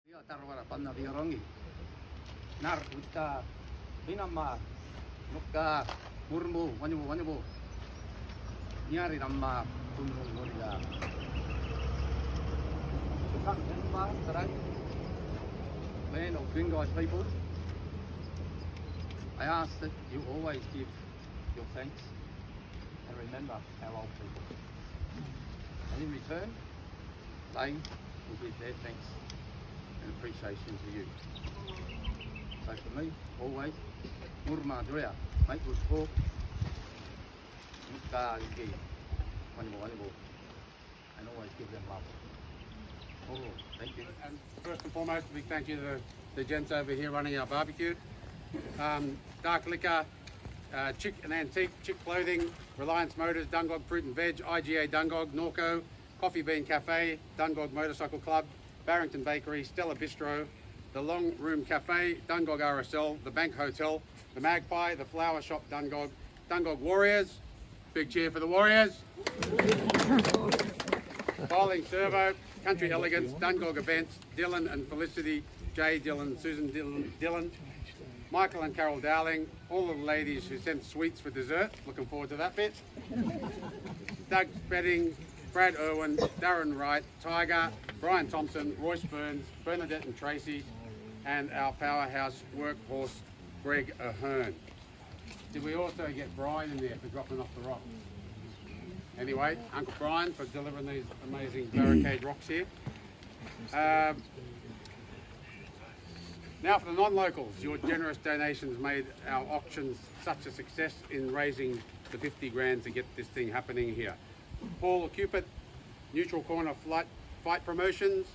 Tarwara panna biorongi. Nar uta binama nukka murmu wanyu nyari ramma tunung goriga. Tukang emba terang. Man of Dungog people, I ask that you always give your thanks and remember our old people. And in return, they will give their thanks and appreciation to you. So for me, always, murma doya, make us talk, mukka yuki, wanibo, and always give them love. Oh, thank you. And first and foremost, a big thank you to the gents over here running our barbecue. Dark liquor, chick and antique, chick clothing, Reliance Motors, Dungog Fruit and Veg, IGA Dungog, Norco, Coffee Bean Cafe, Dungog Motorcycle Club, Barrington Bakery, Stella Bistro, the Long Room Cafe, Dungog RSL, the Bank Hotel, the Magpie, the Flower Shop Dungog, Dungog Warriors, big cheer for the Warriors, Bowling Servo, Country Elegance, Dungog Events, Dylan and Felicity, Jay Dylan, Susan Dylan, Michael and Carol Dowling, all of the ladies who sent sweets for dessert, looking forward to that bit, Doug Spedding, Brad Irwin, Darren Wright, Tiger, Brian Thompson, Royce Burns, Bernadette and Tracy, and our powerhouse workhorse, Greg Ahern. Did we also get Brian in there for dropping off the rocks? Anyway, Uncle Brian for delivering these amazing barricade rocks here. Now for the non-locals, your generous donations made our auctions such a success in raising the 50 grand to get this thing happening here. Paul Cupid, Neutral Corner Fight Promotions,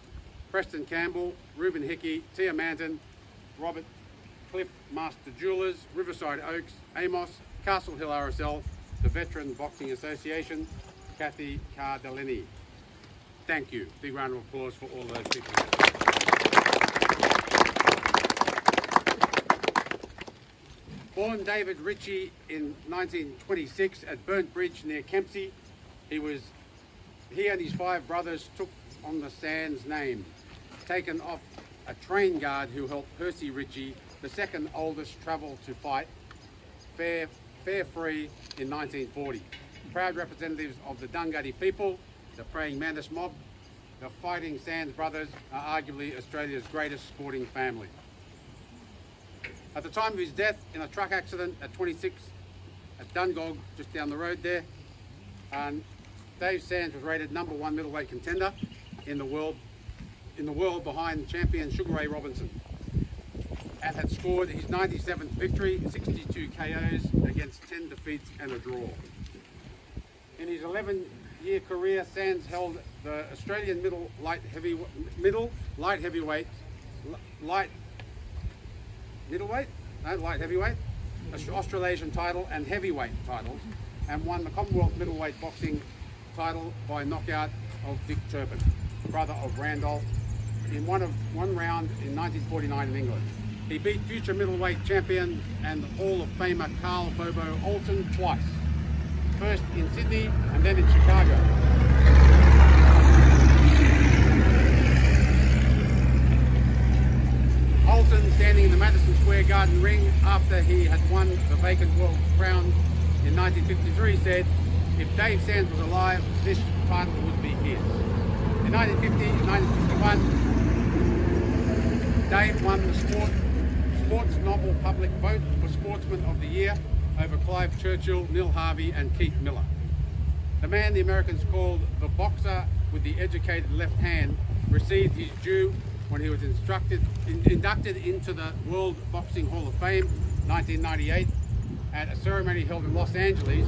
Preston Campbell, Reuben Hickey, Tia Manton, Robert Cliff, Master Jewelers, Riverside Oaks, Amos, Castle Hill RSL, the Veteran Boxing Association, Kathy Cardellini. Thank you. Big round of applause for all those people. Born David Ritchie in 1926 at Burnt Bridge near Kempsey, he and his 5 brothers took on the Sands name, taken off a train guard who helped Percy Ritchie, the second oldest, travel to fight fair free in 1940. Proud representatives of the Dunghutti people, the praying mantis mob, the Fighting Sands brothers are arguably Australia's greatest sporting family. At the time of his death in a truck accident at 26 at Dungog, just down the road there, Dave Sands was rated #1 middleweight contender in the world behind champion Sugar Ray Robinson, and had scored his 97th victory, 62 KOs against 10 defeats and a draw. In his 11-year career, Sands held the Australian light heavyweight, Australasian title and heavyweight titles, and won the Commonwealth middleweight boxing title by knockout of Dick Turpin, brother of Randolph, in one round in 1949 in England. He beat future middleweight champion and Hall of Famer Carl Bobo Alton twice, first in Sydney and then in Chicago. Alton, standing in the Madison Square Garden ring after he had won the vacant world crown in 1953, said, "If Dave Sands was alive, this title would be his." In 1950 and 1951, Dave won the Sports Novel Public Vote for Sportsman of the Year over Clive Churchill, Neil Harvey and Keith Miller. The man the Americans called the boxer with the educated left hand received his due when he was inducted into the World Boxing Hall of Fame 1998 at a ceremony held in Los Angeles.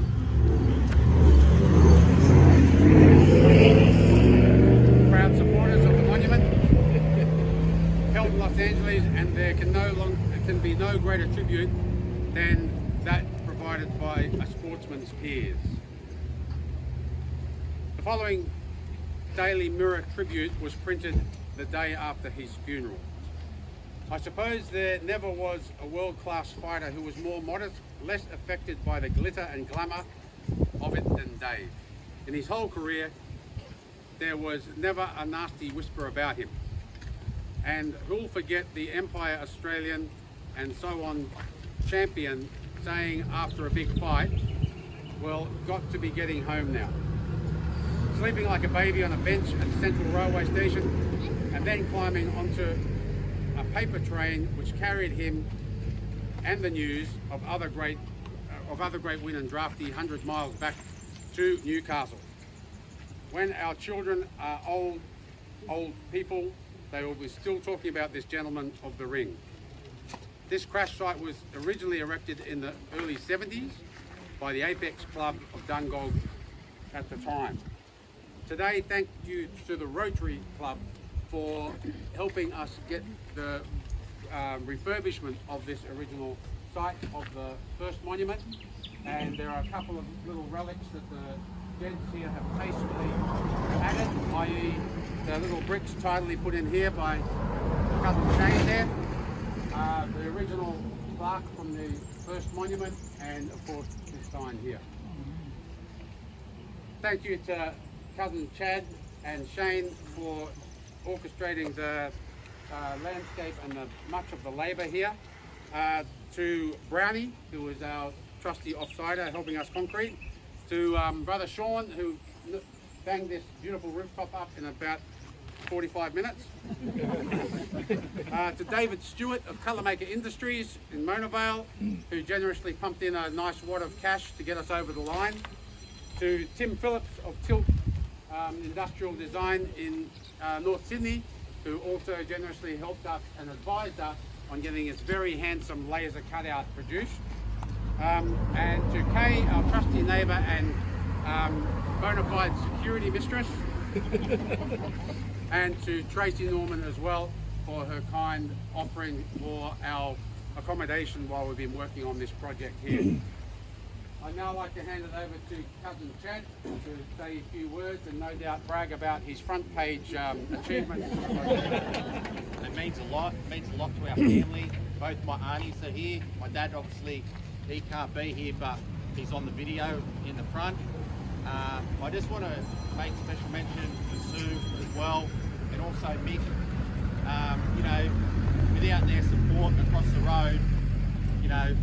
Proud supporters of the monument held in Los Angeles, and there can be no greater tribute than that provided by a sportsman's peers. The following Daily Mirror tribute was printed the day after his funeral. I suppose there never was a world-class fighter who was more modest, less affected by the glitter and glamour of it than Dave. In his whole career, there was never a nasty whisper about him. And who'll forget the Empire Australian and so on champion saying after a big fight, well, got to be getting home now. Sleeping like a baby on a bench at Central Railway Station, and then climbing onto a paper train which carried him and the news of other great win and drafty 100 miles back to Newcastle. When our children are old people, they will be still talking about this gentleman of the ring. This crash site was originally erected in the early 70s by the Apex Club of Dungog at the time. Today, thank you to the Rotary Club for helping us get the refurbishment of this original site of the first monument. And there are a couple of little relics that the gents here have tastefully added, i.e. the little bricks tidily put in here by Cousin Shane there. The original plaque from the first monument, and of course this sign here. Thank you to Cousin Chad and Shane for orchestrating the landscape and much of the labour here. To Brownie, who is our trusty offsider helping us concrete. To Brother Sean, who banged this beautiful rooftop up in about 45 minutes. To David Stewart of Colourmaker Industries in Mona Vale, who generously pumped in a nice wad of cash to get us over the line. To Tim Phillips of Tilt Industrial Design in North Sydney, who also generously helped us and advised us on getting this very handsome laser cutout produced. And to Kay, our trusty neighbour and bona fide security mistress. And to Tracy Norman as well for her kind offering for our accommodation while we've been working on this project here. I'd now like to hand it over to Cousin Chad to say a few words and no doubt brag about his front page achievements. It means a lot. It means a lot to our family. Both my aunties are here. My dad, obviously, he can't be here, but he's on the video in the front. I just want to make special mention to Sue as well, and also Mick. You know, without their support across the road, you know,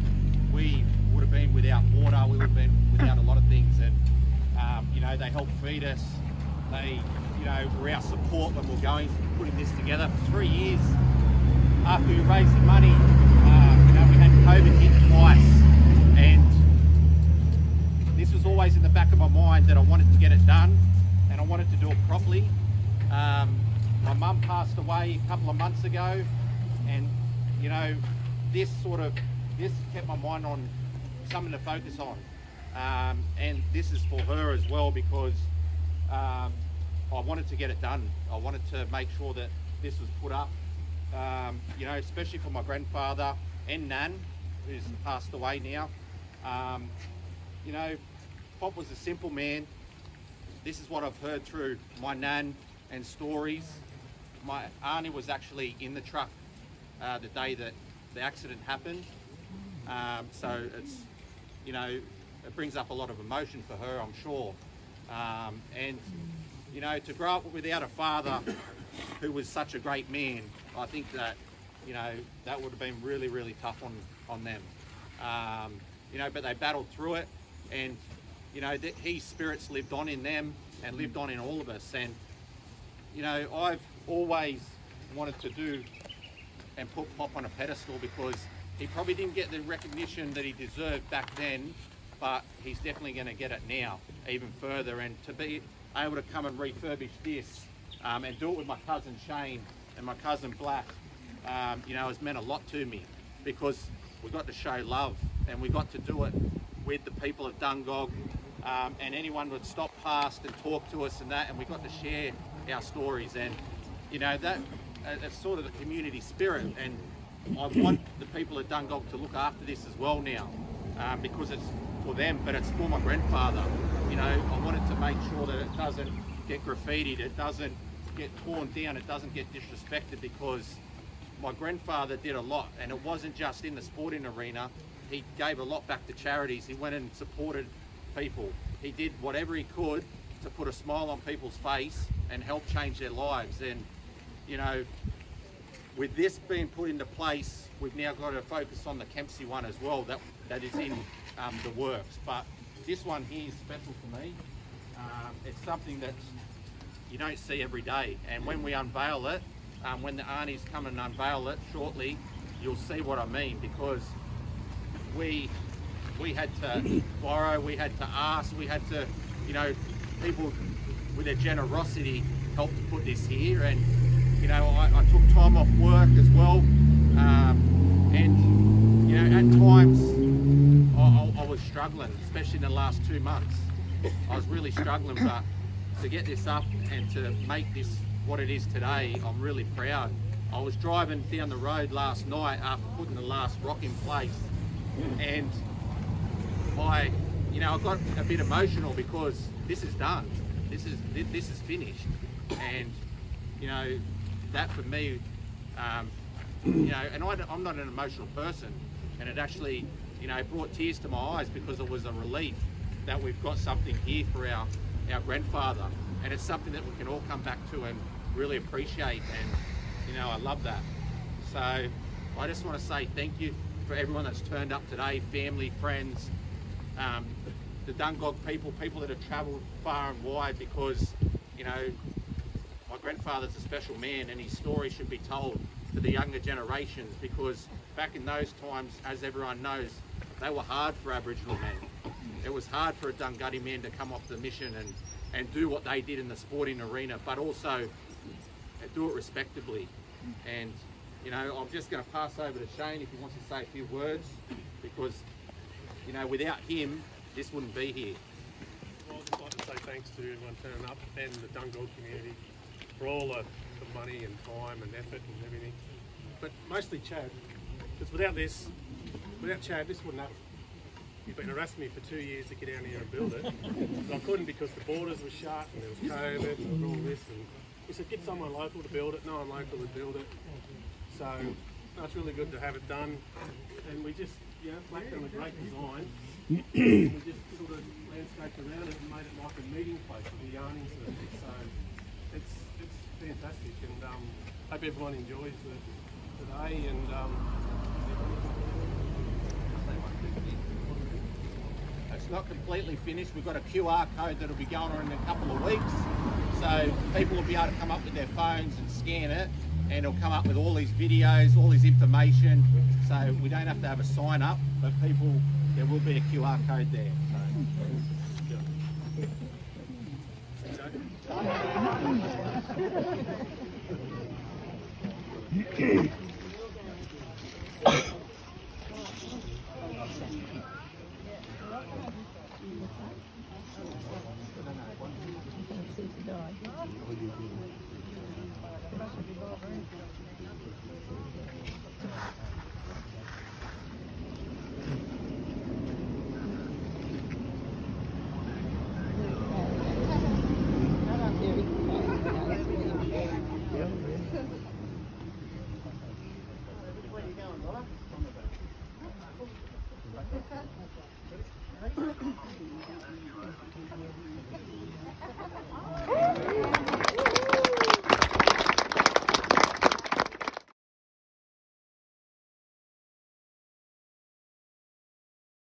we would have been without water, we would have been without a lot of things, and you know, they helped feed us. They, you know, were our support when we were going, putting this together for 3 years. After we raised the money, you know, we had COVID hit twice, and this was always in the back of my mind that I wanted to get it done, and I wanted to do it properly. My mum passed away a couple of months ago, and you know, this kept my mind on something to focus on, and this is for her as well, because I wanted to get it done. I wanted to make sure that this was put up, you know, especially for my grandfather and Nan, who's passed away now. You know, Pop was a simple man. This is what I've heard through my Nan and stories. My auntie was actually in the truck the day that the accident happened. So it's, you know, it brings up a lot of emotion for her, I'm sure. And, you know, to grow up without a father who was such a great man, I think that, you know, that would have been really, really tough on them. You know, but they battled through it, and, you know, his spirits lived on in them and lived on in all of us. And, you know, I've always wanted to do and put Pop on a pedestal, because he probably didn't get the recognition that he deserved back then, but he's definitely going to get it now, even further. And to be able to come and refurbish this and do it with my cousin Shane and my cousin Black, you know, has meant a lot to me, because we got to show love, and we got to do it with the people of Dungog, and anyone would stop past and talk to us and that, and we got to share our stories. And, you know, that it's sort of the community spirit, and I want the people at Dungog to look after this as well now, because it's for them, but it's for my grandfather. You know, I wanted to make sure that it doesn't get graffitied, it doesn't get torn down, it doesn't get disrespected, because my grandfather did a lot, and it wasn't just in the sporting arena. He gave a lot back to charities. He went and supported people. He did whatever he could to put a smile on people's face and help change their lives. And, you know, with this being put into place, we've now got to focus on the Kempsey one as well. That is in the works. But this one here is special to me. It's something that you don't see every day, and when we unveil it, when the aunties come and unveil it shortly, you'll see what I mean, because we had to borrow, we had to ask, we had to, you know, people with their generosity helped to put this here. And you know, I took time off work as well, and you know, at times I was struggling, especially in the last 2 months. I was really struggling, but to get this up and to make this what it is today, I'm really proud. I was driving down the road last night after putting the last rock in place, and I got a bit emotional because this is done. This is finished, and you know, that for me, you know, and I'm not an emotional person, and it actually, you know, brought tears to my eyes because it was a relief that we've got something here for our grandfather, and it's something that we can all come back to and really appreciate. And you know, I love that. So I just want to say thank you for everyone that's turned up today, family, friends, the Dungog people that have travelled far and wide, because you know, my grandfather's a special man, and his story should be told to the younger generations, because back in those times, as everyone knows, they were hard for Aboriginal men. It was hard for a Dunghutti man to come off the mission and do what they did in the sporting arena, but also do it respectably. And you know, I'm just going to pass over to Shane if he wants to say a few words, because you know, without him, this wouldn't be here. Well, I'd just like to say thanks to everyone turning up and the Dungog community for all the money and time and effort and everything. But mostly Chad, because without Chad, this wouldn't happen. You've been harassing me for 2 years to get down here and build it, but I couldn't because the borders were shut and there was COVID and all this. And we said, get someone local to build it. No one local would build it. So no, it's really good to have it done. And we just, you know, blacked on a great design. We just sort of landscaped around it and made it like a meeting place for the yarning service. So it's fantastic, and hope everyone enjoys today. And it's not completely finished. We've got a QR code that'll be going on in a couple of weeks, so people will be able to come up with their phones and scan it, and it'll come up with all these videos, all this information. So we don't have to have a sign up, but there will be a QR code there. So.